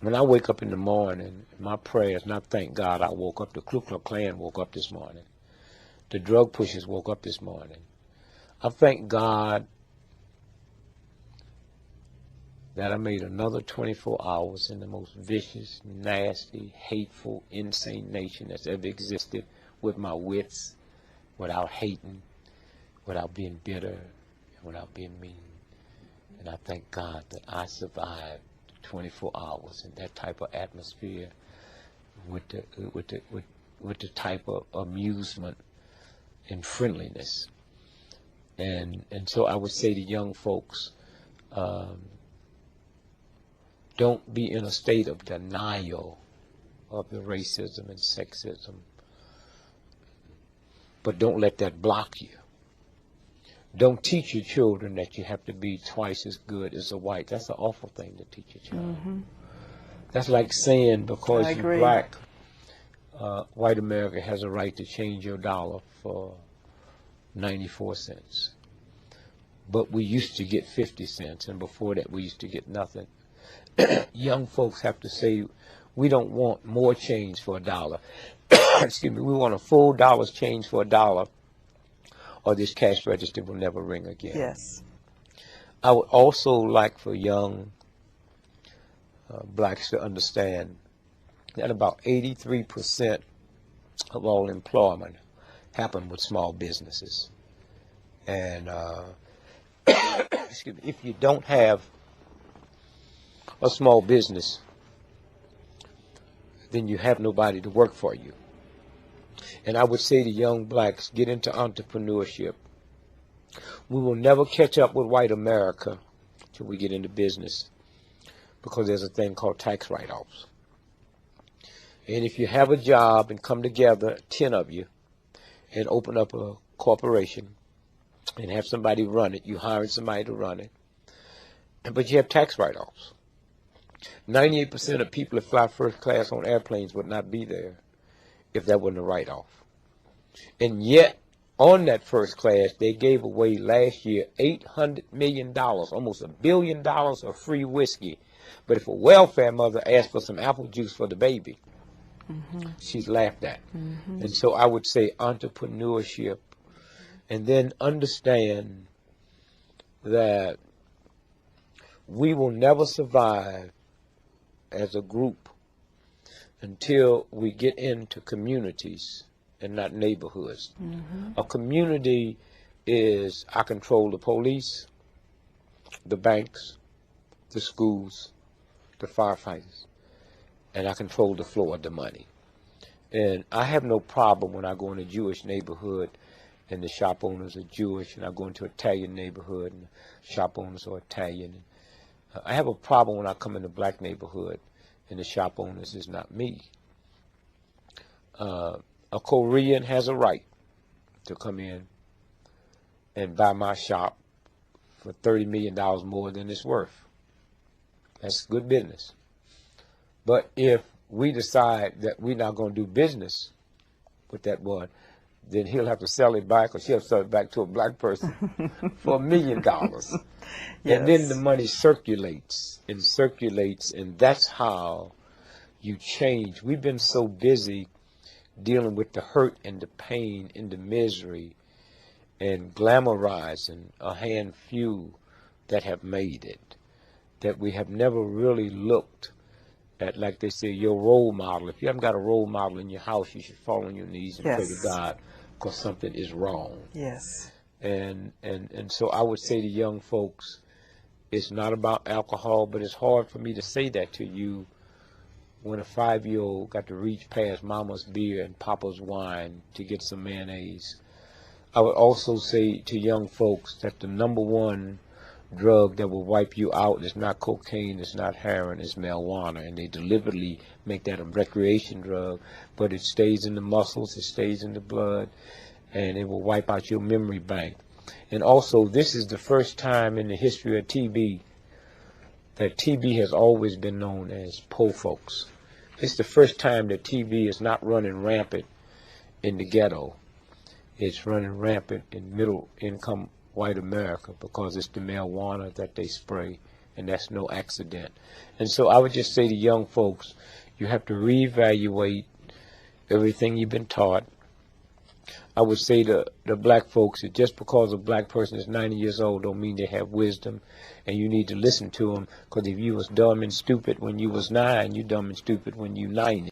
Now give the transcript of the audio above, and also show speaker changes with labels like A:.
A: When I wake up in the morning, my prayer is not thank God I woke up. The Ku Klux Klan woke up this morning. The drug pushers woke up this morning. I thank God that I made another 24 hours in the most vicious, nasty, hateful, insane nation that's ever existed with my wits, without hating, without being bitter, and without being mean. And I thank God that I survived 24 hours in that type of atmosphere with the type of amusement and friendliness. And so I would say to young folks, don't be in a state of denial of the racism and sexism, but don't let that block you. Don't teach your children that you have to be twice as good as a white. That's an awful thing to teach your child. Mm-hmm. That's like saying because you're black, white America has a right to change your dollar for 94 cents. But we used to get 50 cents, and before that we used to get nothing. Young folks have to say, we don't want more change for a dollar. Excuse me, we want a full dollar's change for a dollar, or this cash register will never ring again.
B: Yes.
A: I would also like for young blacks to understand that about 83% of all employment happen with small businesses. And excuse me, if you don't have a small business, then you have nobody to work for you. And I would say to young blacks, get into entrepreneurship. We will never catch up with white America till we get into business, because there's a thing called tax write-offs. And if you have a job and come together, 10 of you, and open up a corporation and have somebody run it, you hiring somebody to run it, but you have tax write-offs. 98% of people that fly first class on airplanes would not be there if that wasn't a write-off. And yet, on that first class, they gave away last year $800 million, almost $1 billion of free whiskey. But if a welfare mother asked for some apple juice for the baby, she's laughed at. And so I would say entrepreneurship, and then understand that we will never survive as a group until we get into communities and not neighborhoods. A community is, I control the police, the banks, the schools, the firefighters, and I control the flow of the money. And I have no problem when I go in a Jewish neighborhood and the shop owners are Jewish, and I go into an Italian neighborhood and the shop owners are Italian. I have a problem when I come in a black neighborhood and the shop owners is not me. A Korean has a right to come in and buy my shop for $30 million more than it's worth. That's good business. But if we decide that we're not going to do business with that one, then he'll have to sell it back, or she'll sell it back to a black person for $1 million. Yes. And then the money circulates, and that's how you change. We've been so busy dealing with the hurt and the pain and the misery and glamorizing a hand few that have made it, that we have never really looked at, like they say, your role model. If you haven't got a role model in your house, you should fall on your knees and pray to God, because something is wrong.
B: Yes.
A: And so I would say to young folks, it's not about alcohol, but it's hard for me to say that to you when a 5-year-old got to reach past mama's beer and papa's wine to get some mayonnaise. I would also say to young folks that the number one drug that will wipe you out is not cocaine, it's not heroin, it's marijuana. And they deliberately make that a recreation drug, but it stays in the muscles, it stays in the blood, and it will wipe out your memory bank. And also, this is the first time in the history of TB that TB has always been known as poor folks. It's the first time that TB is not running rampant in the ghetto. It's running rampant in middle income white America, because it's the marijuana that they spray and that's no accident. And so I would just say to young folks, you have to reevaluate everything you've been taught. I would say to the black folks that just because a black person is 90 years old don't mean they have wisdom, and you need to listen to them, because if you was dumb and stupid when you was 9, you dumb and stupid when you 90.